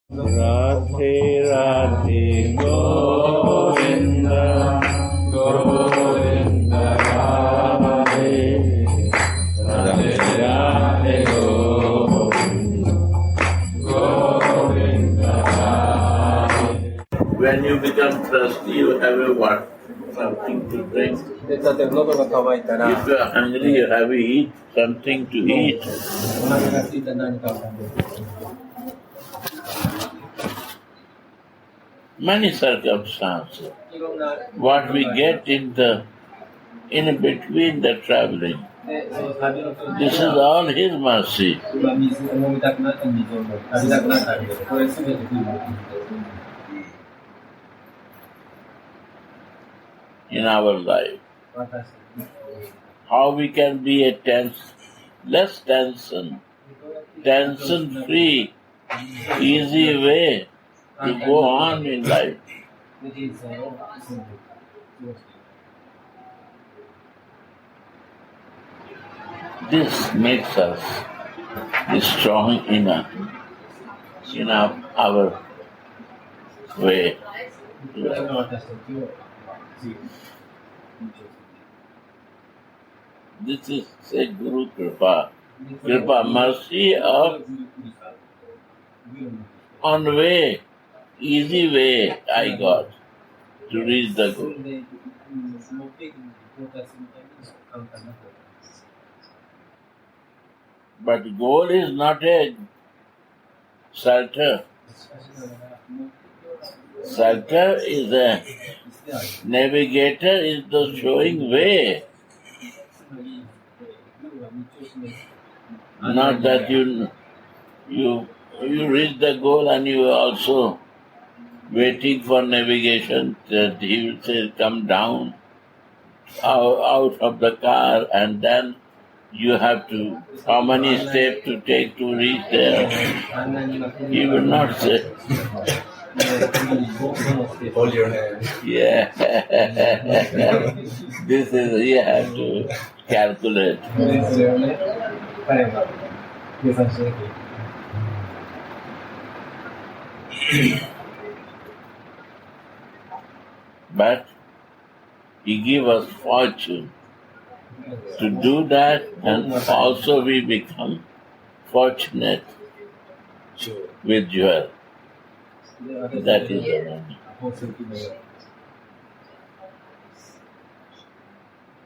Radhe Radhe Govinda Govinda Radhe Radhe Radhe Govinda Govinda Radhe. When you become thirsty, you have a what? Something to drink. If you are hungry, you have to eat something to eat. Many circumstances. What we get in between the traveling. This is all His mercy. In our life. How we can be a less tension free, easy way to go on in life. This makes us strong enough in our way. This is say Guru Kripa. Kripa, mercy of on way, easy way I got to reach the goal. But goal is not a shelter. Shelter is a navigator, is the showing way. Not that you reach the goal and you are also waiting for navigation, that he will say, come down out of the car, and then you have to, how many steps to take to reach there. He will not say. Hold your hand. Yeah. This is, you have to calculate. But He gave us fortune to do that, and also we become fortunate with jewel. That is the money.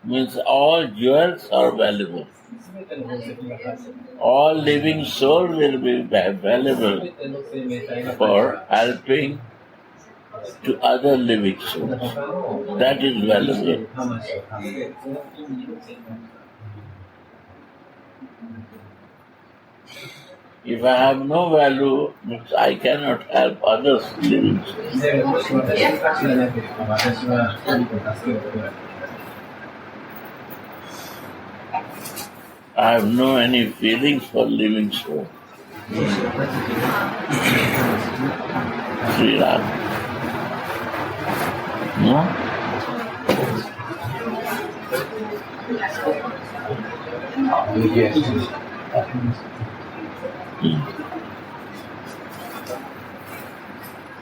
Means all jewels are valuable. All living soul will be valuable for helping to other living souls. That is valuable. If I have no value, I cannot help others living souls. I have no any feelings for living soul. Sri Radha. No? Yes.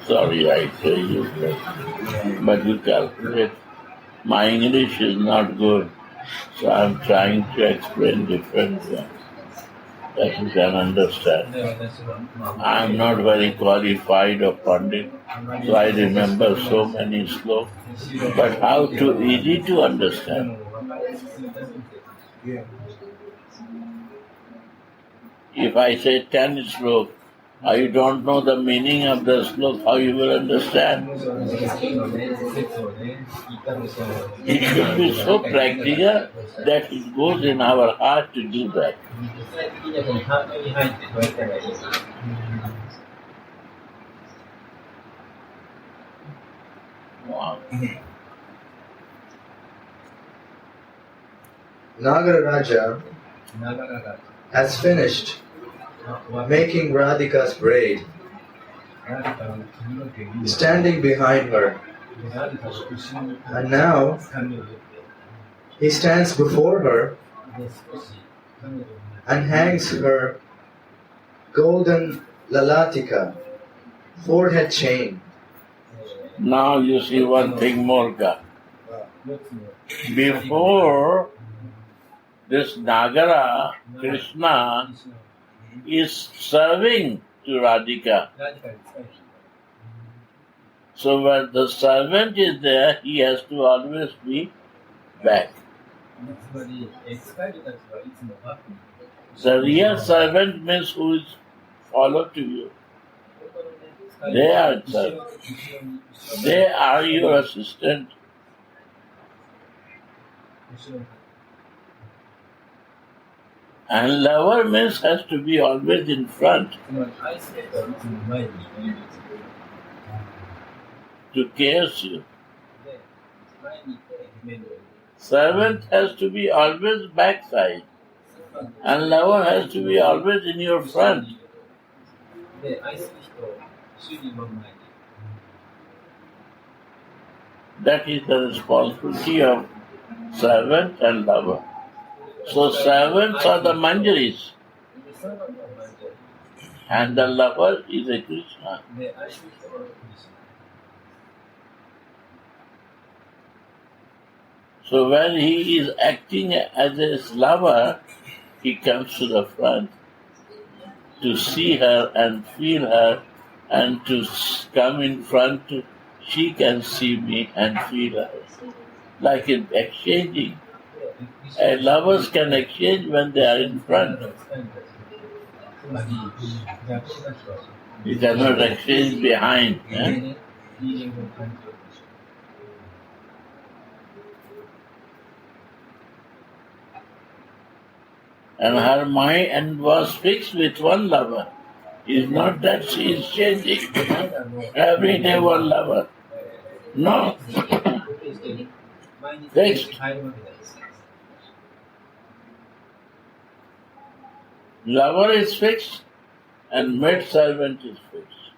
Sorry, I say you, but you calculate. My English is not good, so I'm trying to explain different things that you can understand. I'm not very qualified or pundit, so I remember so many slokas, but how to easy to understand. If I say 10 slokas, you don't know the meaning of the sloka, how you will understand? It should be so practical that it goes in our heart to do that. Wow. Nagaraja has finished making Radhika's braid, standing behind her. And now he stands before her and hangs her golden lalatika forehead chain. Now you see one thing more. Before this Nagara, Krishna is serving to Radhika. So when the servant is there, he has to always be back. The real servant means who is follow to you. They are servant. They are your assistant. And lover means has to be always in front to care you. Servant has to be always backside, and lover has to be always in your front. That is the responsibility of servant and lover. So servants are the Manjaris, and the lover is a Krishna. So when he is acting as a lover, he comes to the front to see her and feel her, and to come in front to she can see me and feel her. Like in exchanging. Lovers can exchange when they are in front. You cannot exchange behind. And her mind was fixed with one lover. It's not that she is changing every day one lover. No. Fixed. Lover is fixed and maid servant is fixed.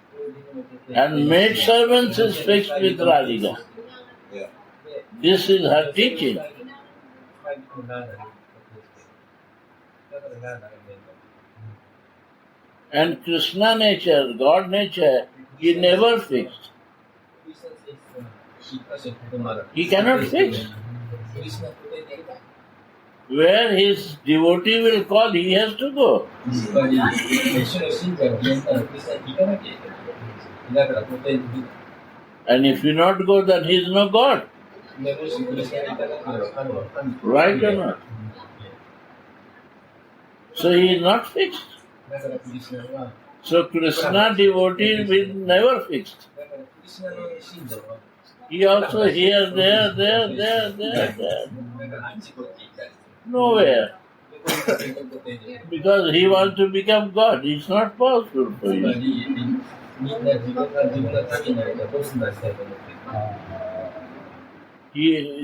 And maid servant is fixed with Radhika. This is her teaching. And Krishna nature, God nature, he never fixed. He cannot fix. Where his devotee will call, he has to go. And if you not go, then he is no God. Right or not? So he is not fixed. So Krishna devotee will never fixed. He also here, there. Nowhere. Because he wants to become God. It's not possible for you.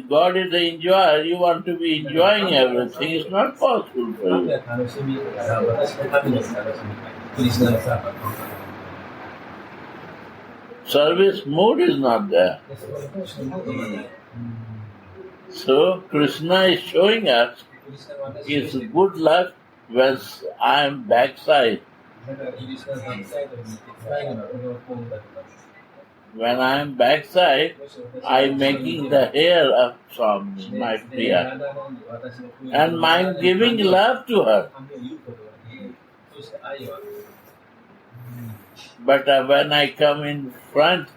God is the enjoyer. You want to be enjoying everything. It's not possible for you. Service mood is not there. So Krishna is showing us it's good luck when I am backside. When I am backside, I am making the hair up from my Priya. And I am giving love to her. But when I come in front,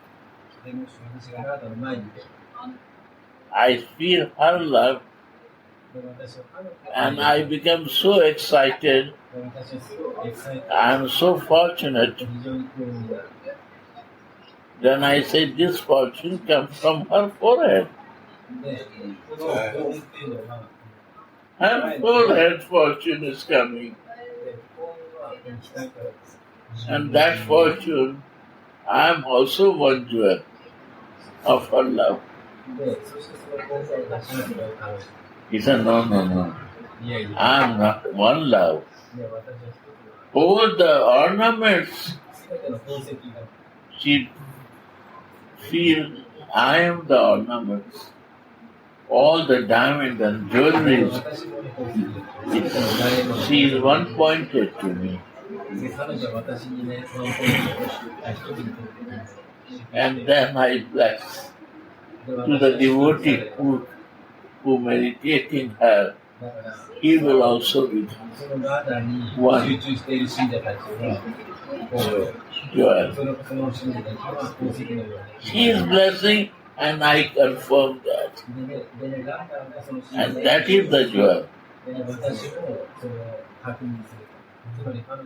I feel her love and I become so excited. I am so fortunate. Then I say this fortune comes from her forehead. Her forehead fortune is coming. And that fortune, I am also one jewel of her love. He said, no. I am not one love. All the ornaments, she feels I am the ornaments. All the diamonds and jewelry, she is one pointed to me. And then I bless to the devotee who meditate in her, he will also become one joy. She is blessing, and I confirm that. And that is the joy.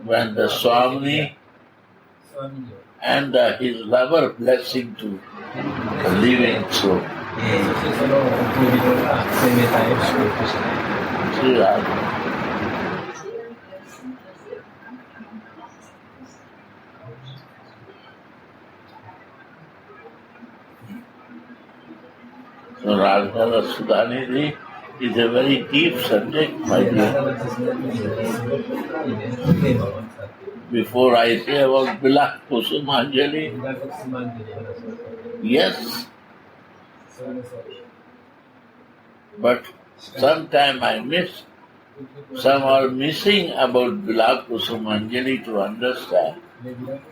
When the Swami and his lover blessing to the living soul. Sri Radha. So Radha Sudhanidhi is a very deep subject, my dear. Before I say about Bilak Kusumanjali, yes, but sometime I miss. Some are missing about Bilak Kusumanjali to understand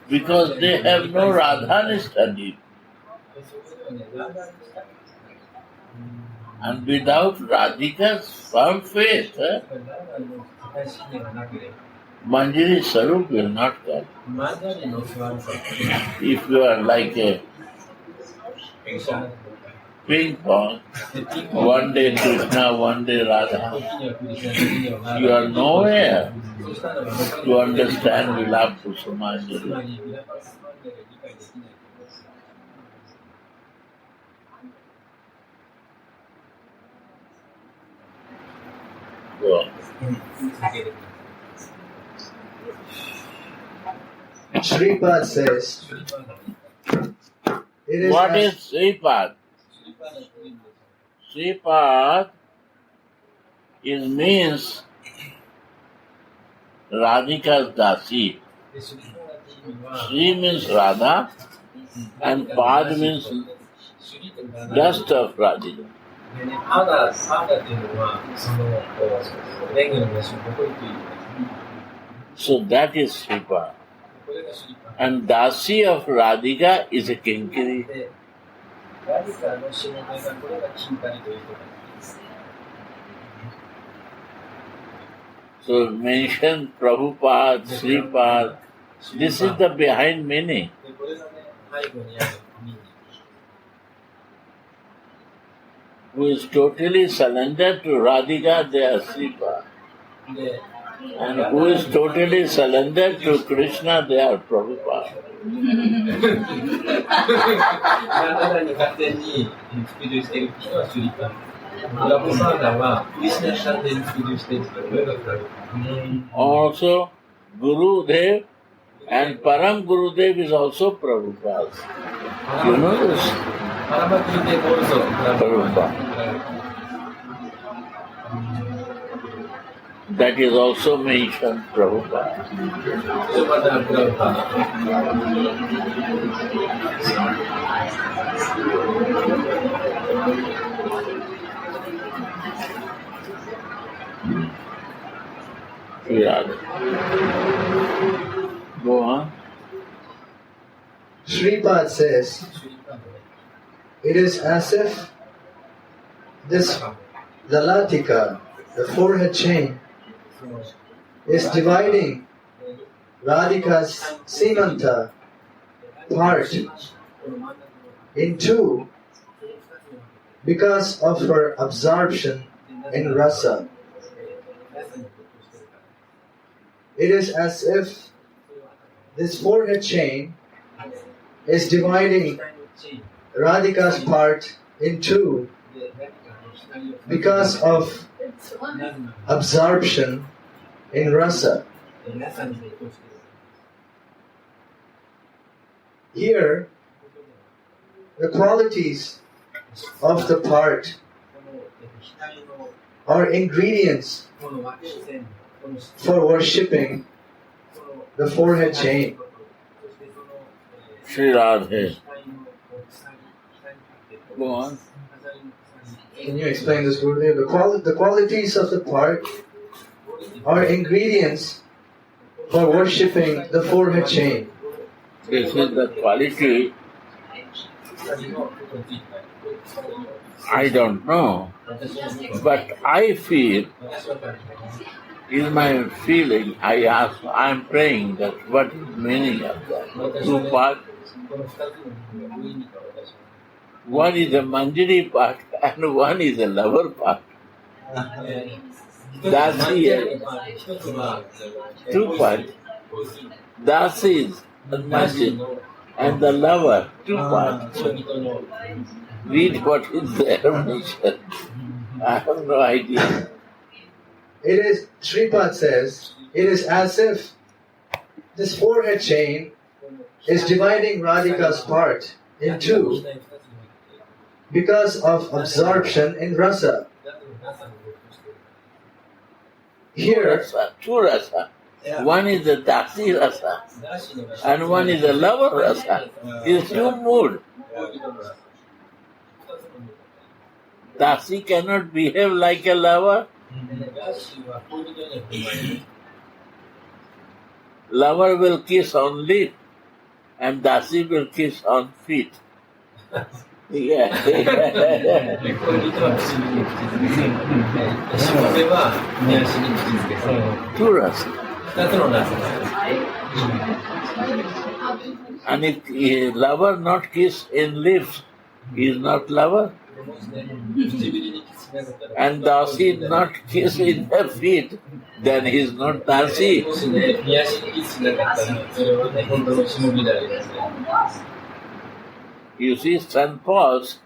because they have no Radha study. And without Radhika's firm faith, Manjari Sarup will not come. If you are like a ping pong, one day Krishna, one day Radha, you are nowhere to understand Vilap Kusumanjali. Go on. Shripad says, what is Sripad? Sripad means Radhika's Dasi. Sri means Radha and Pad means dust of Radhika. So that is Sripad. And Dasi of Radhika is a Kinkiri. So mention Prabhupada, Sripad. This is the behind meaning. Who is totally surrendered to Radhika, they are Sripad. And who is totally surrendered to Krishna, they are Prabhupada. Also, Gurudev and Param Gurudev is also Prabhupada. You know this? Prabhupada. That is also mentioned Prabhupada. Yeah. Go on. Shripad says, it is as if this Lalatika, the forehead chain, is dividing Radhika's Simanta part in two because of her absorption in rasa. It is as if this forehead chain is dividing Radhika's part in two because of absorption in rasa. Here, the qualities of the part are ingredients for worshipping the forehead chain. Sri Radhe. Go on. Can you explain this, Gurudev? The qualities of the part are ingredients for worshipping the forehead chain. This is the quality. I don't know, but I feel, in my feeling, I'm praying that what is meaning of that? Two parts. One is the manjari part and one is the lover part. Dasi, two parts. Dasi is the manjari and the lover, two parts. Read what is the definition. I have no idea. It is, Sripad says, it is as if this forehead chain is dividing Radhika's part in two because of absorption in rasa. Here, Two rasa. One is the dasi rasa and one is the lover rasa. It's two mood. Dasi cannot behave like a lover. Lover will kiss on lip and Dasi will kiss on feet. Yeah. Two rasa. And if a lover not kiss in lips, he is not lover. And Dasi not kiss in the feet, then he is not Dasi. You see, St. Paul's,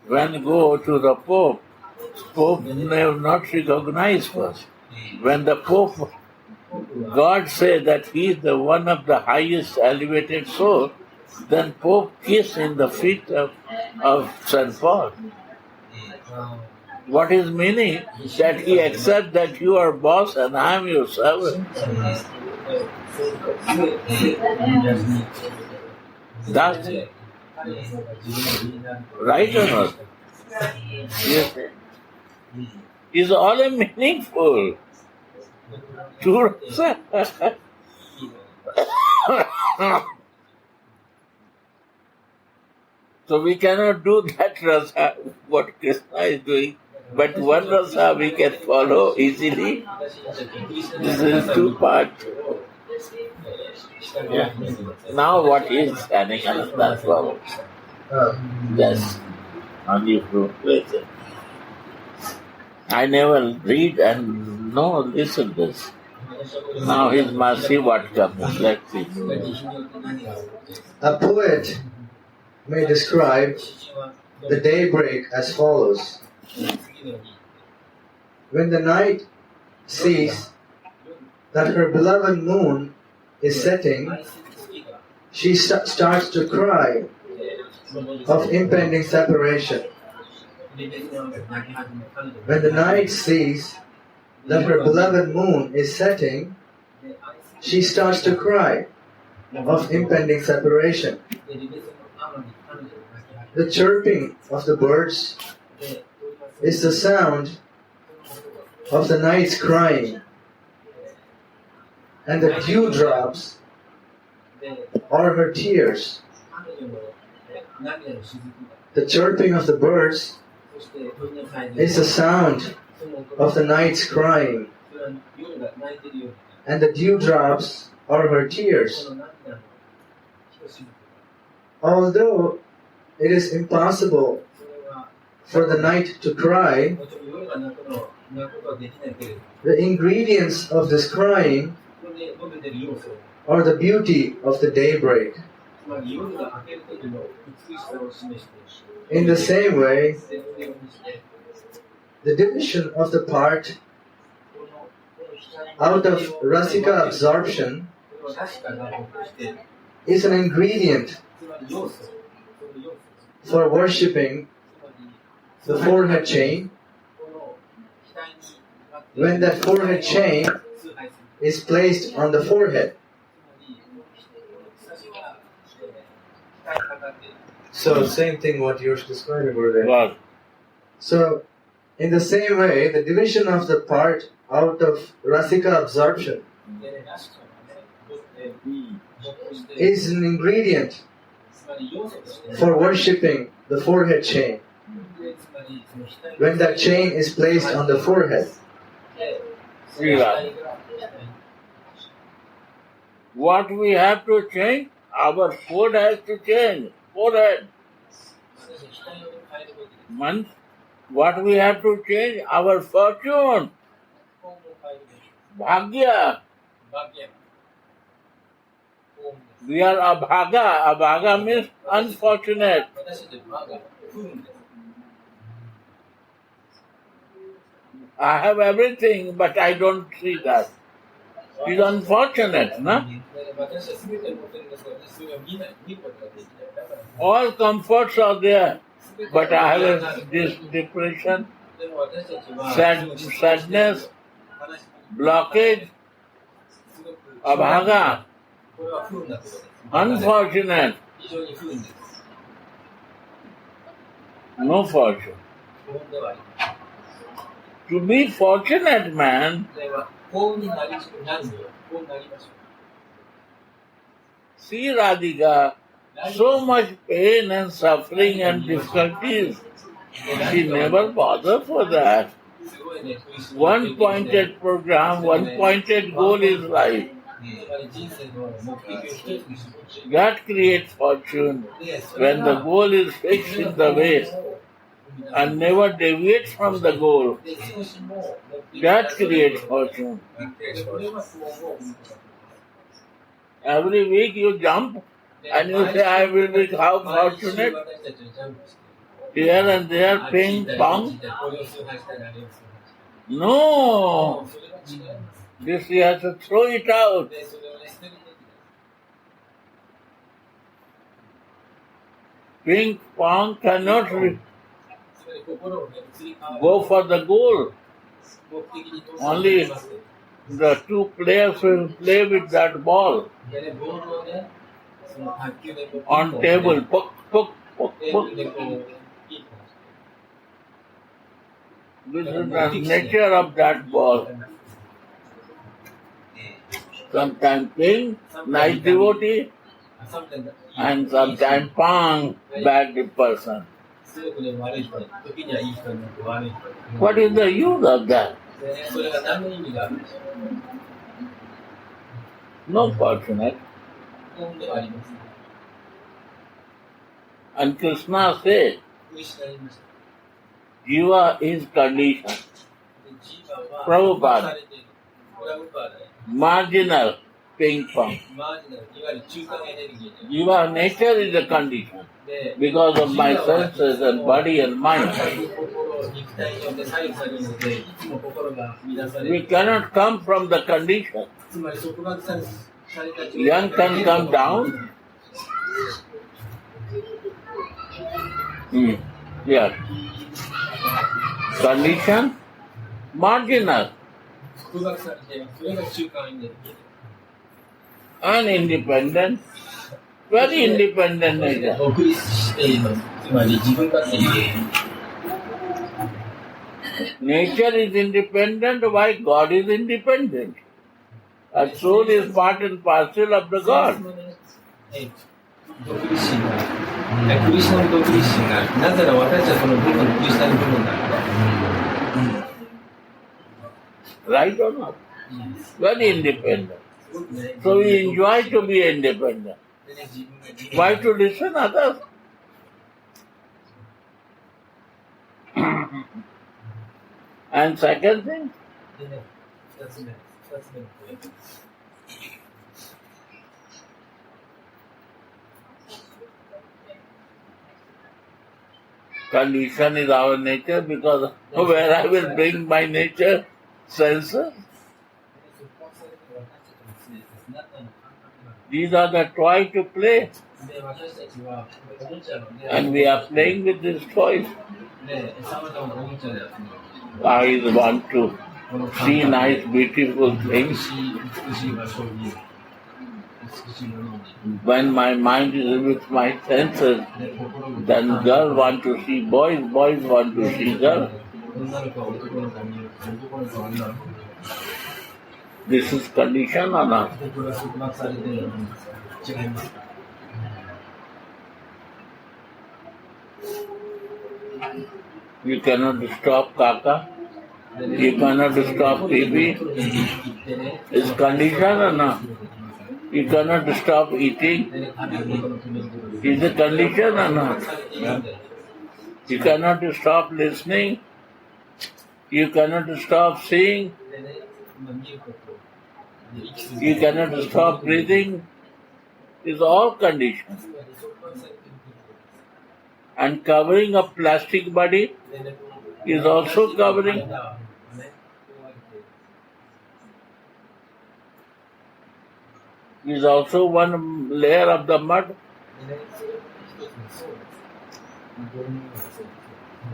when go to the Pope never not recognize first. When the Pope, God say that he is the one of the highest elevated soul, then Pope kiss in the feet of St. Paul. What is meaning? That he accept that you are boss and I am your servant. That's it. Right or not? Yes. Is all a meaningful. True. So we cannot do that rasa, what Krishna is doing, but one rasa we can follow easily. This is two parts. Yeah. Now what is standing on the platform? Yes. Only proof later. I never read and listen this. Now he must see what comes. Let's see. A poet may describe the daybreak as follows. When the night sees that her beloved moon is setting, she starts to cry of impending separation. When the night sees that her beloved moon is setting, she starts to cry of impending separation. The chirping of the birds is the sound of the night's crying, and the dewdrops are her tears. The chirping of the birds is the sound of the night's crying, and the dewdrops are her tears. Although it is impossible for the night to cry, the ingredients of this crying are the beauty of the daybreak. In the same way, the division of the part out of rasika absorption is an ingredient for worshipping the forehead chain. When that forehead chain is placed on the forehead. So same thing what you're describing over there. Wow. So in the same way, the division of the part out of rasika absorption is an ingredient for worshipping the forehead chain. When that chain is placed on the forehead, what we have to change? Our food has to change. Forehead. Month. What we have to change? Our fortune. Bhagya. We are abhaga. Abhaga means unfortunate. I have everything, but I don't see that. It's unfortunate, no? All comforts are there, but I have this depression, sadness, blockage, abhaga, unfortunate, no fortune. To be fortunate, man, see Radhika, so much pain and suffering and difficulties. She never bothered for that. One pointed program, one pointed goal is life. That creates fortune when the goal is fixed in the way and never deviates from the goal. That creates fortune. Every week you jump and you say, I will be how fortunate. Here and there, ping pong. No! This you have to throw it out. Ping pong cannot go for the goal. Only the two players will play with that ball on table. Poke, poke, poke, poke. This is the nature of that ball. Sometimes ping, nice devotee, and sometimes pong, bad person. What is the use of that? No fortunate. And Krishna said, Jiva is condition. Prabhupada, marginal ping pong. Jiva nature is a condition because of my senses and body and mind. We cannot come from the condition. Young can come down. Yes. Condition, marginal. And independent, very independent nature. Nature is independent, why God is independent? Our soul is part and parcel of the God. Right or not? Very independent. So we enjoy to be independent. Why to listen others? And second thing, condition is our nature, because where I will bring my nature, senses. These are the toys to play. And we are playing with these toys. I want to see nice, beautiful things. When my mind is with my senses, then girl want to see boys, boys want to see girl. This is condition or not? You cannot stop Kaka. You cannot stop baby. Is condition or not? You cannot stop eating. Is a condition or not? You cannot stop listening. You cannot stop seeing. You cannot stop breathing. Is all condition. And covering a plastic body is also covering. Is also one layer of the mud.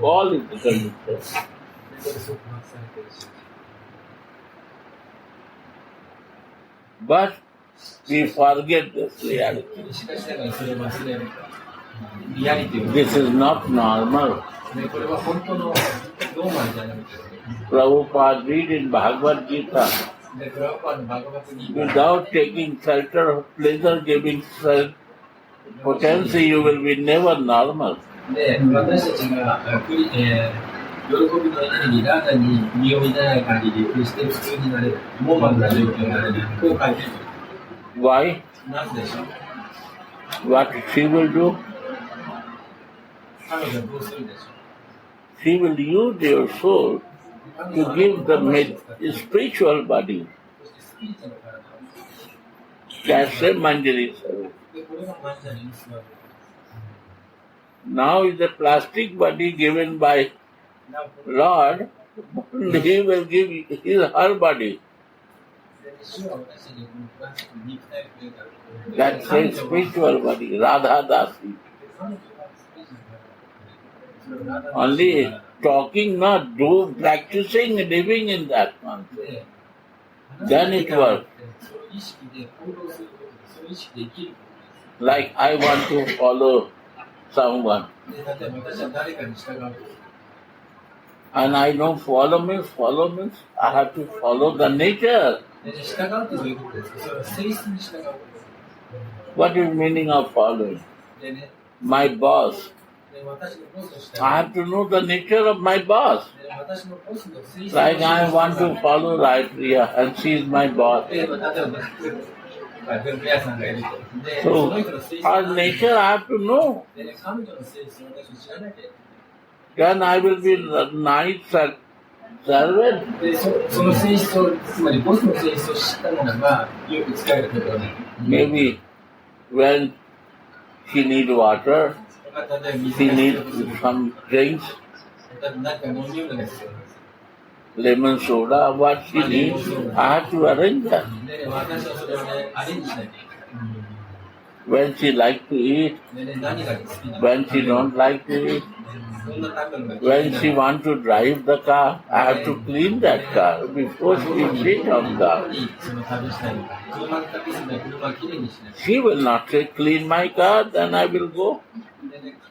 All is the condition. But we forget this reality. This is not normal. Prabhupada read in Bhagavad Gita, without taking shelter of pleasure-giving potency, you will be never normal. で、私たちが喜びのエネルギー、ラーダに身を見ない限り、決して普通になれる、モーマンな状況になれる、こう書いてる。Why? なぜでしょう What she will do? 彼女はどうするでしょう She will use your soul to give the spiritual body. That's a Manjari service. で、これがマンジャリに座る。Now is the plastic body given by Lord, he will give her body. That's a spiritual body, Radha Rasa. Only talking, not do practicing, living in that one. Then it works. Like I want to follow someone. And I don't follow means I have to follow the nature. What is meaning of following? My boss. I have to know the nature of my boss. Like I want to follow Raipriya and she is my boss. So, her nature I have to know. Then I will be nice servant. Maybe when she needs water, she needs some drinks, lemon soda, what she needs, I have to arrange that. When she like to eat, when she don't like to eat, when she want to drive the car, I have to clean that car before she sit on car. She will not say, clean my car, then I will go.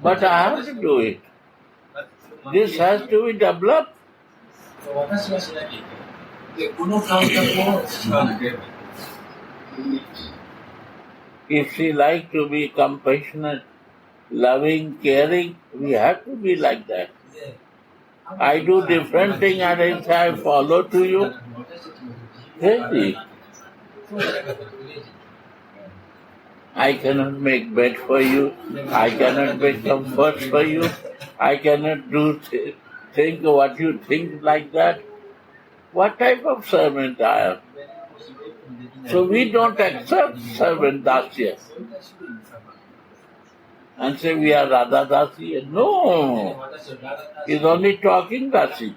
But I have to do it. This has to be developed. If she like to be compassionate, loving, caring, we have to be like that. I do different thing and I say I follow to you. Crazy. I cannot make bed for you. I cannot make comfort for you. I cannot do think what you think like that. What type of servant I am? So we don't accept servant Dasya. And say we are Radha Dasi. No. He's only talking Dasi.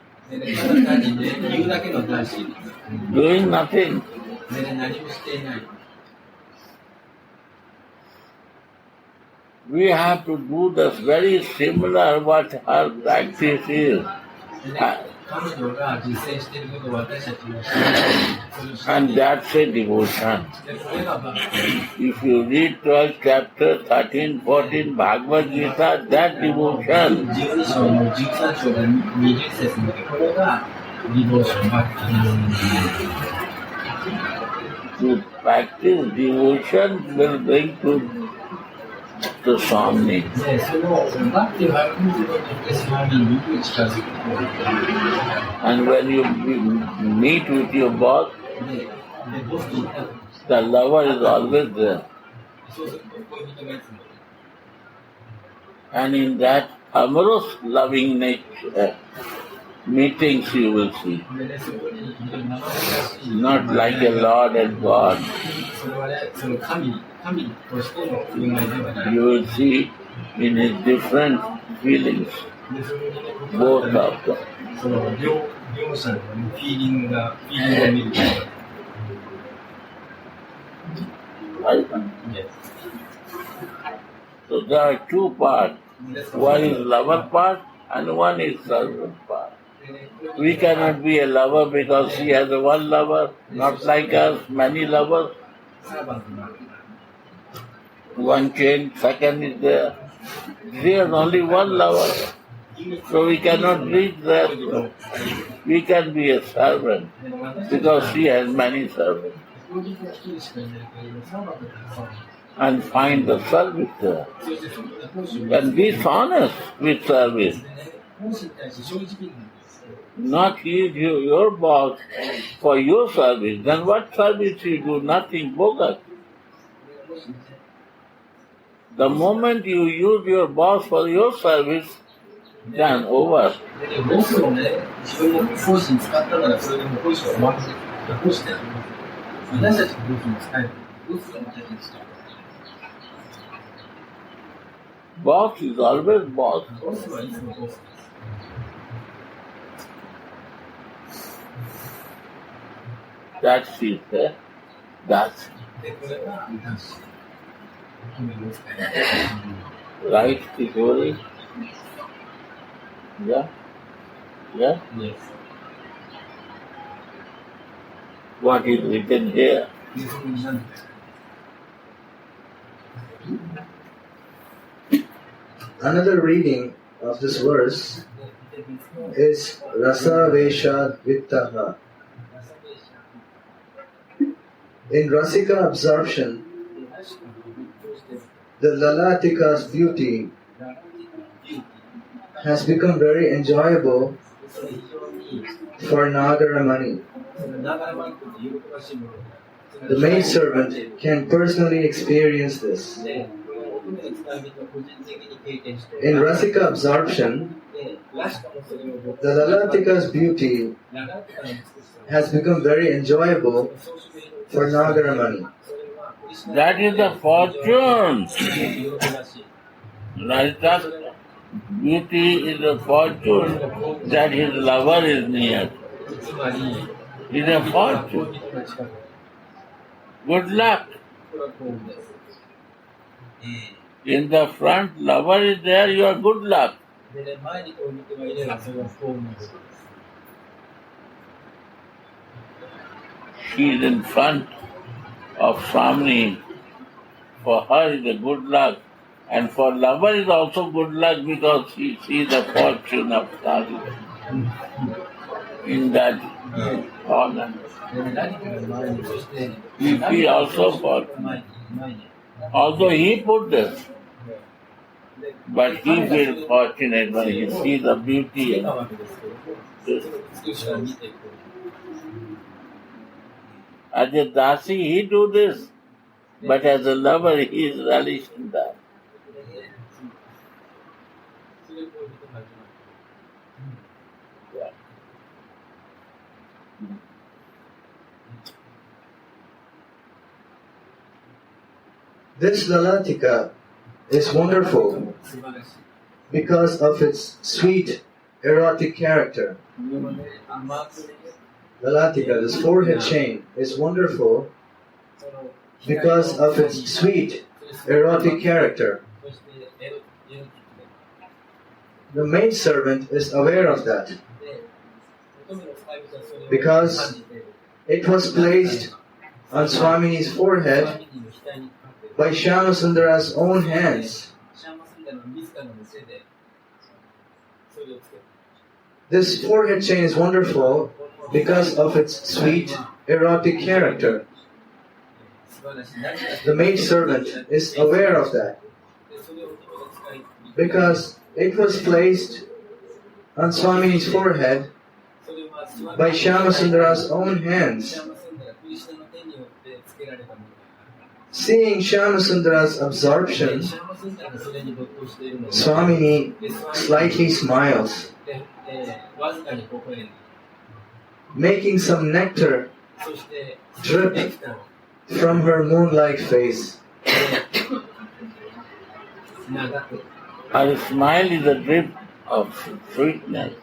Doing nothing. We have to do this very similar what her practice is. And that's a devotion. If you read 12th chapter, 13, 14 Bhagavad Gita, that devotion. To practice devotion will bring to the Swami. で、そのバッティを育むことによってスワミに近づく。 And when you meet with your boss, で、ボスと行ったら、 the lover is always there. そうすると恋人がいつも。 And in that amorous loving nature, meetings you will see. でね、そこに生々しい。 Not like a Lord and God. それはね、その神としての振る舞いではない。 You will see in his different feelings, で、それにね、 both of them. その両者のフィーリングを見る。 Right? So there are two parts. One is lover part and one is servant part. We cannot be a lover because he has one lover, not like us, many lovers. One chain, second is there. He has only one lover. So we cannot reach that. We can be a servant because he has many servants. And find the service there. And be honest with service. Not he is your boss for your service. Then what service you do? Nothing, bogus. The moment you use your boss for your service, then over. ボスをね、自分の奉仕に使ったならそれでも奉仕は終わる。奉仕ってあります。私たちのボスに使える。ボスが私たちに使える。 Boss is always boss. ボスはいつもボスです。 That's it. That's で、これが男子。君の使い right, Kishori? Yeah? Yeah? Yes. What is written here? で、そこに何ですか Another reading of this verse is Rasa Vesha Vittaha. In Rasika absorption, the Lalatika's beauty has become very enjoyable for Nagaramani. The maidservant can personally experience this. In Rasika absorption, the Lalatika's beauty has become very enjoyable for Nagaramani. That is the fortune. Lalita's beauty is a fortune that his lover is near. It's a fortune. Good luck. In the front, lover is there, you are good luck. She is in front of Swami. For her is a good luck. And for lover is also good luck because she sees the fortune of Sadi in that honor. He also fortunate. Although he put this, but he feels fortunate when he sees the beauty of this. As a dasi, he do this, but as a lover, he is relishing that. This Lalatika is wonderful because of its sweet erotic character. Lalatika, this forehead chain, is wonderful because of its sweet erotic character. The maidservant is aware of that because it was placed on Swamini's forehead by Shyamasundara's own hands. This forehead chain is wonderful because of its sweet, erotic character. The maidservant is aware of that because it was placed on Swamini's forehead by Shyamasundara's own hands. Seeing Shyamasundara's absorption, Swamini slightly smiles, making some nectar drip from her moon-like face. Her smile is a drip of sweetness.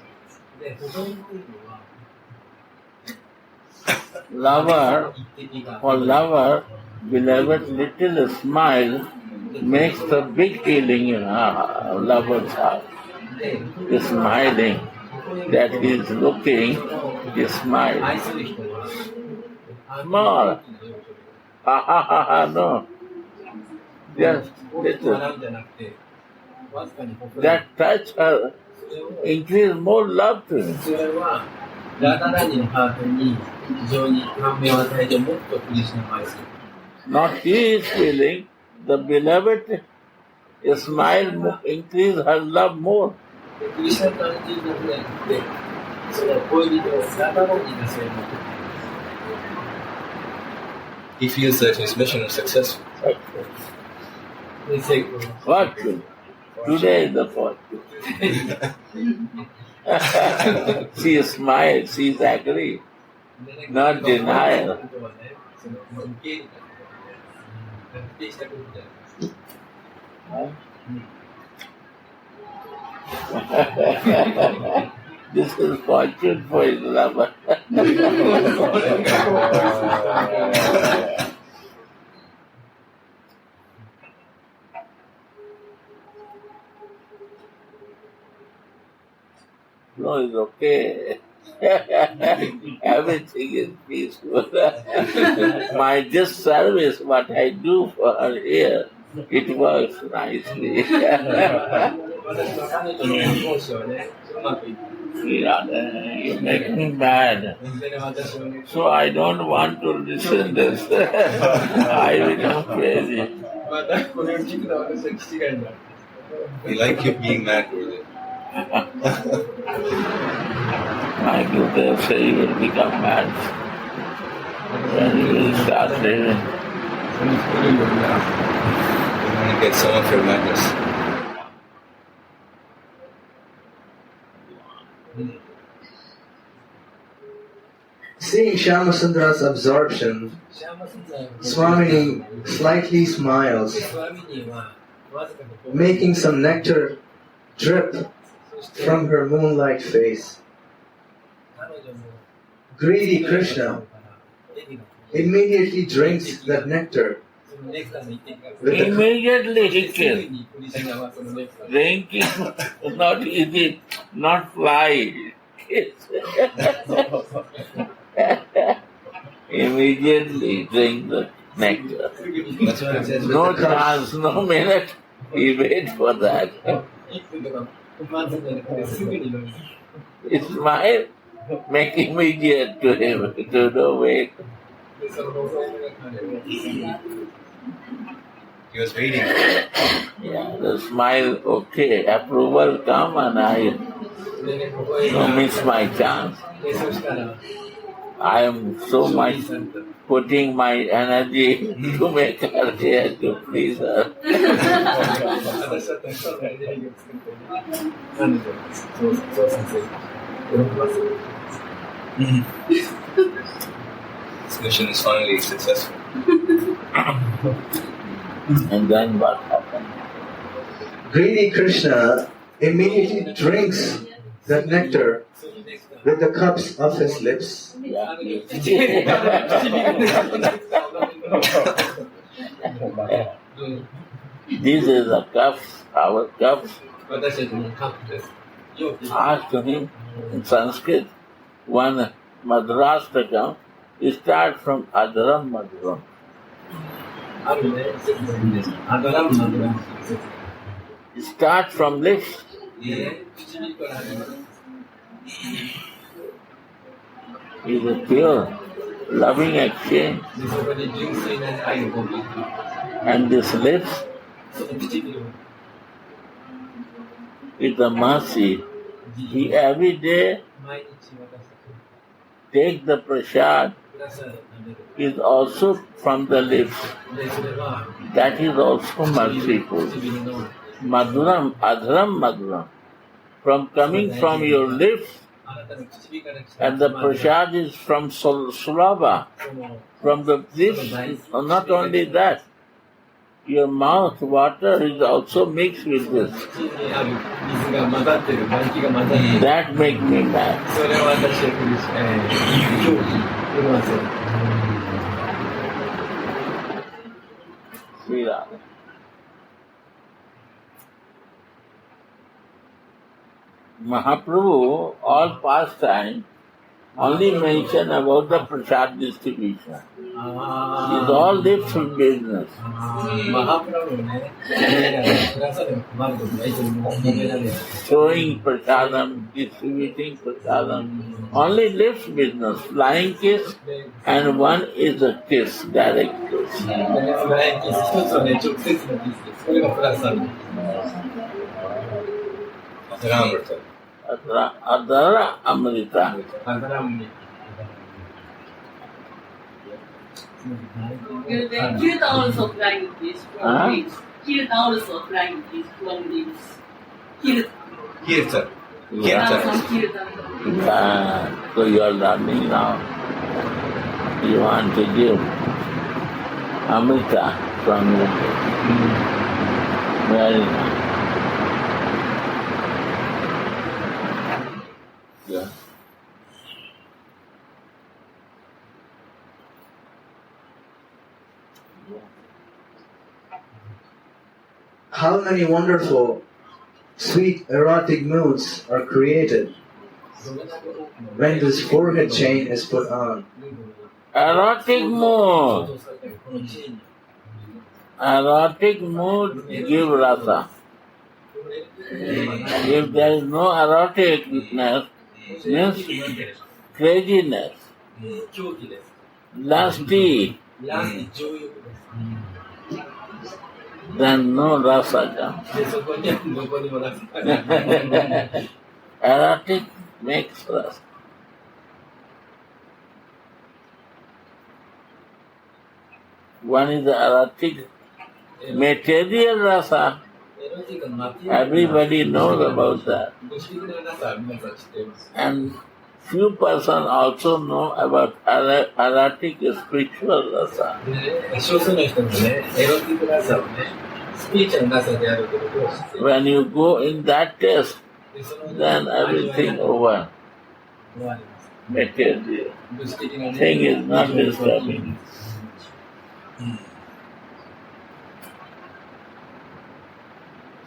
For lover, beloved, little smile makes a big feeling in her lover's heart. He's smiling, that he is looking, he smiles. Small. Ha ha ha ha, no. Just little. That touch her increase more love to him. Not he is feeling, the beloved smile increase her love more. He feels that his mission is successful. Fortune. Today is the fortune. She smiles, she is agree, not denial. This is fortune for his lover. No, it's okay. Everything is peaceful. My this service, what I do for her here, it works nicely. You make me mad. So I don't want to listen this. I become crazy. We like you being mad with it. My Guru say you will become mad. When you will start living. You want to get some of your madness. Seeing Shyamasundara's absorption, Swamini slightly smiles, making some nectar drip from her moon-like face. Greedy Krishna immediately drinks that nectar. Immediately he kills. Drinking is not easy, not fly. Immediately drink the nectar. That's what it says. No chance, no minute. He wait for that. It's smile, make immediate to him to no wait. He was waiting. Yeah, the smile, okay, approval come and I don't miss my chance. I am so much putting my energy to make her here to please her. This mission is finally successful. And then what happened? Greedy Krishna immediately drinks that nectar with the cups of his lips. Yeah. This is a cups, our cups. Ask him in Sanskrit, one Madrastakam, start from Adram Madhuram. Start from lips. is a pure, loving exchange. でそこで純粋な愛を込めて、 And this lips その唇を is the mercy. He every day 毎日私たち take the prasad くださるため is also from the lips. で、それは That is also merciful. 唇の Madhuram, adharam madhuram. From coming from your lips, あなたの唇から来た and the prasad is from sulava. その From the lips, not only that, your mouth water is also mixed with this. 口にある水が混ざってる、唾液が混ざってる。 That makes me mad. それは私は苦しい。狂気、振るわせる。 Sri Radha. Mahaprabhu, all pastime, only mention about the prasad distribution. It's all lips business. マハプラブのね、彼らがプラスで配ることがいつも求められる。 Throwing prasadam, distributing prasadam. Only lips business. Flying kiss, and one is a kiss, direct kiss. だから一つはね、直接のキスです。これがプラスある。 Adara Amrita. だからもう Kirtan also flying kiss Huh? from lips. Kirtan also flying kiss from lips. Kirtan. Kirtan. Some kirtan. So you are learning now. You want to give Amrita from you. Very nice. Yeah. How many wonderful, sweet, erotic moods are created when this forehead chain is put on. Erotic mood. Erotic mood give rasa. If there is no eroticness, means craziness, 狂気です。 lusty, ラスト、情欲です。 then no rasa. で、そこにはどこにもラスト。 Erotic makes rasa. One is the erotic material rasa. エロティックのマテリアル Everybody knows about that. ご指摘のラストは皆さん知っています。 And few persons also know about erotic spiritual rasa. で、少数の人もね、エロティックラサをね、スピリチュアルなラサであるということを知っている。 When you go in that test, で、その then everything over. 終わります。 Material 物質的なね、 thing is not disturbing.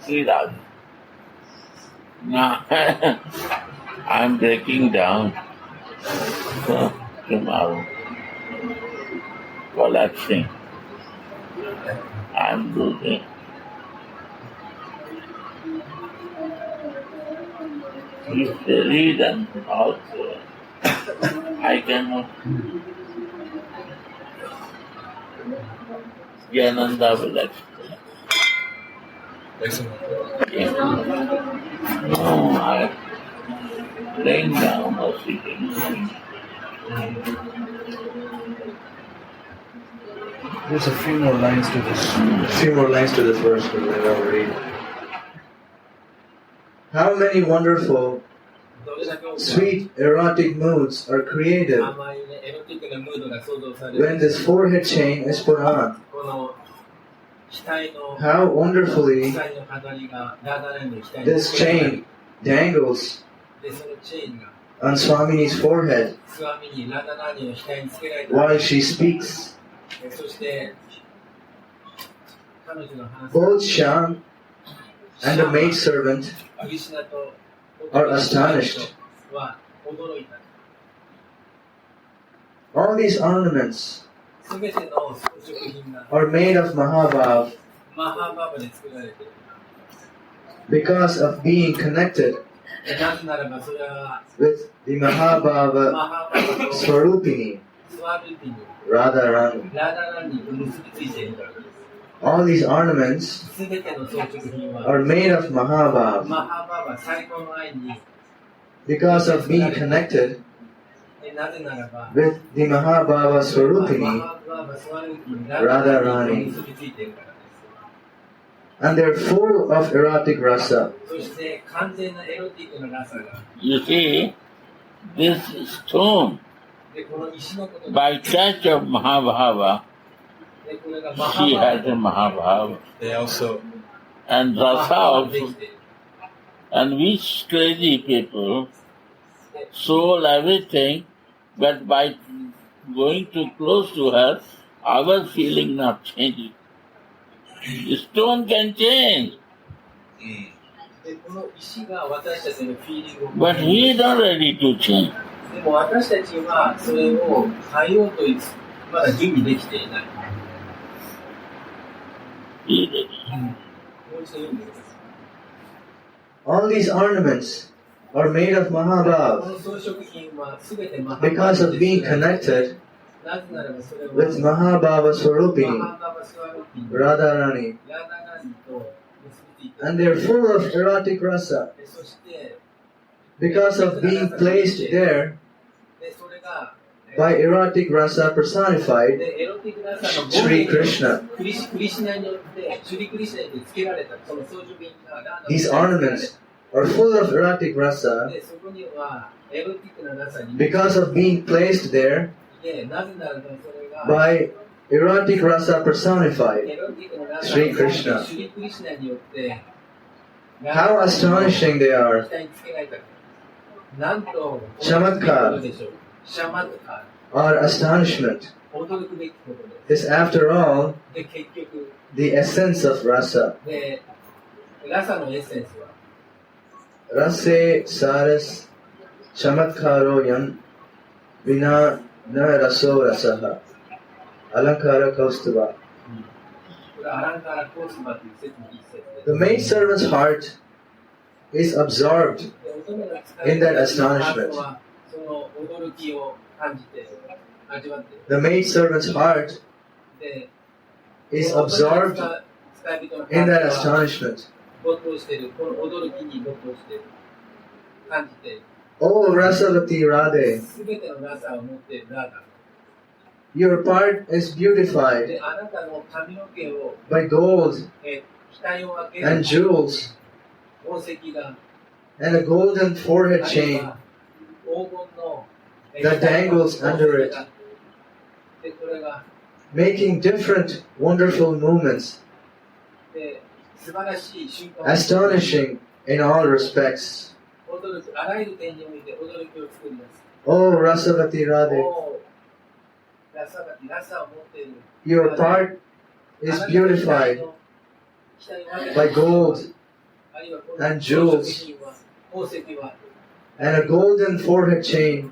See that? Now I'm breaking down. So tomorrow, collapsing. I'm losing. If they read and also, I cannot. Yananda will explain. Yeah. No, I'm laying down or sitting. There's a few more lines to this. A few more lines to this verse that I'll read. How many wonderful, どれだけ多く sweet, erotic moods are created 甘いね、エロティックなムードが想像され when る。 this forehead chain is put on. この額の How wonderfully 額の飾りがラダランの額に this chain dangles で、そのチェーンが on Swamini's forehead スワミにラダランの額につけられて while she speaks. そして彼女の話 Both Shyam and the maidservant クリシナと are astonished. は驚いた。 All these ornaments すべての装飾品が are made of Mahabhav マハーバーバで作られている。 because of being connected なぜならばそれは with the Mahabhava マハババと Swarupini, スワルティに Radha Rani. ラダラに結びついているからです。 All these ornaments すべての装飾品は are made of Mahabhava マハババ最高の愛に because of being connected なぜならば with the Mahabhava マ Swarupini, ハババスワルティにララダダラにラに結びついているからです。 and they're full of erotic rasa. そして完全なエロティックなラサが You see, this stone, でこの石のことで by touch of Mahabhava, これがマハ she バ has バ a Mahabhava. They also And マ Rasa ハババで also. きている。 And we crazy people sold everything, but by going too close to her, our feeling not changing. The stone can change, でこの石が私たちのフィーリングを but he is not ready to change. でも私たちはそれを変えようとまだ準備できていない。 He- もう一度読んでください。 All these ornaments are made of こ Mahabhava の装飾品はすべてマハババ because of being connected なぜならばそれは with Mahabhava マ Swarupini, ハババスワルティ Radharani, ラダラニと結びついている and they're full of erotic rasa でそして because of being placed there でそれが by erotic rasa personified でエロティックラサの Sri Krishna. クリシナによってシュリクリシナによってつけられたその装飾品がラーナ These ornaments are full of erotic rasa でそこにはエロティックなラサに because of being placed there でなぜならばそれが by erotic rasa personified エロティックなラサ Sri Krishna. シュリクリシナによって How astonishing they are. 下につけられたからなんとシャマッカーことでしょうシャマッカ Our astonishment ー驚くべきことで is, after all, で結局 the essence of rasa. でラサのエッセンスは Rase saras chamatkaro yan vina na raso rasaha. Alankara Kaustubha. これアランカラ・コースマという説に一節で The maidservant's heart is absorbed で乙女が使 in that astonishment. はその驚きを感じて味わっている The maidservant's heart で is absorbed 使い人の in that は astonishment. 没頭しているこの驚きに没頭している感じている O Rasavati Radhe, すべてのラサを持っているラーダ your part is beautified であなたの髪の毛を by gold 額を開け and る jewels 宝石が and a golden forehead あるい chain は黄金の that dangles under it, でこれが making different wonderful movements, で素晴らしい瞬間 astonishing in all respects. 驚くあらゆる点において驚きを作ります O Rasavati Radhe, おーラサがラサを持っている your part is beautified by gold and jewels 宝石は and a golden forehead chain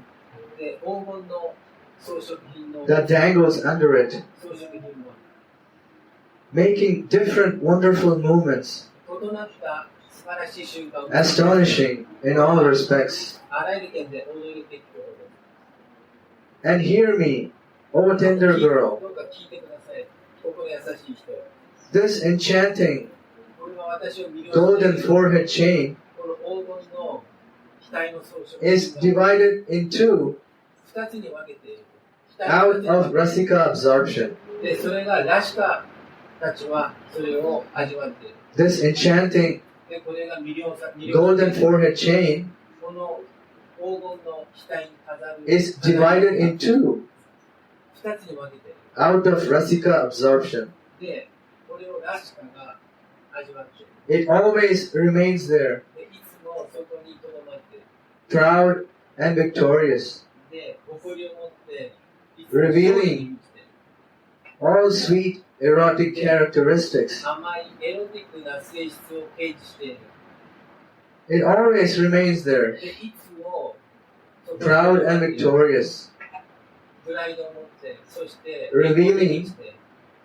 で黄金の装飾品の that dangles under it, 装飾品は making different wonderful movements, 異なった素晴らしい瞬間を astonishing in all respects. あらゆる点で驚いていくことです And hear me, O tender girl, どうか聞いてください心優しい人 this enchanting これは私を魅了 golden している forehead chain この黄金の額の装飾 is 品が divided in two 2つに分けている out of Rasika absorption. でそれがラシカたちはそれを味わっている This enchanting でこれが魅了さ golden forehead chain この黄金の額に飾る is divided in two 2つに分けている out of Rasika absorption. でこれをラシカが味わっている It always remains there, でいつもそこにとどまっている proud and victorious, で誇りを持っていつ Revealing 勝利に満ちている all sweet erotic characteristics. 甘いエロティックな性質を掲示している It always remains there, でいつもそこに proud and victorious, プライドを持ってそして Revealing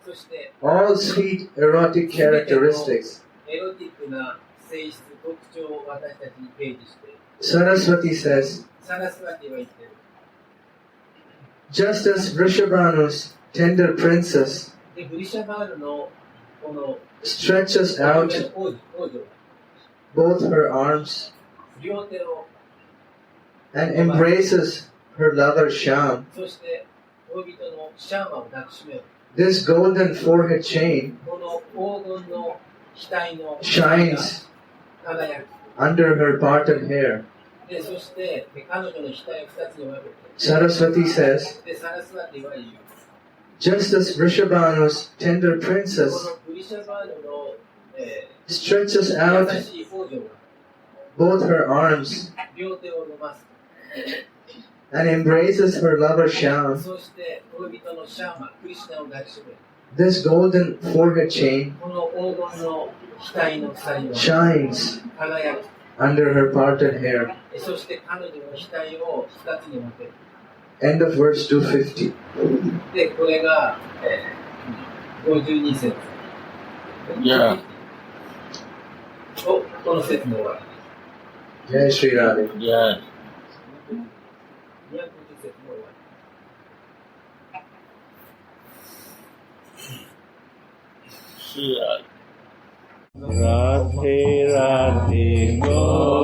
そして all sweet erotic characteristics. エロティックな性質、特徴を私たちに提示している。 Saraswati says, サラスワティは言ってる。 just as Vrishabhanu's tender princess で、ブリシャバールのこの stretches out 王女、 both her arms 両手を、 and embraces her lover Shyam, そして恋人のシャーマを抱きしめる。 this golden forehead chain この黄金の額の shines 輝く。 under her parted hair. で、そして彼女の額を2つに分けて、 Saraswati says, で、サラスワティは言う。 just as Vrishabhanu's tender こ princess のブリシャバールの、 stretches out 優しい王女が both her arms 両手を伸ばす。 and embraces her lover Shyam, そして恋人のシャーマ、クリシナを抱きしめる。 this golden forehead chain この黄金の額の鎖を shines 輝く。 under her parted hair. そして彼女の額を2つに分ける。 End of verse 250. で、これが、52節。 Yeah. と、この節の終わり。 Jai Shri Radha. Yeah. 250節の終わり。See that. Radhe Radhe Go.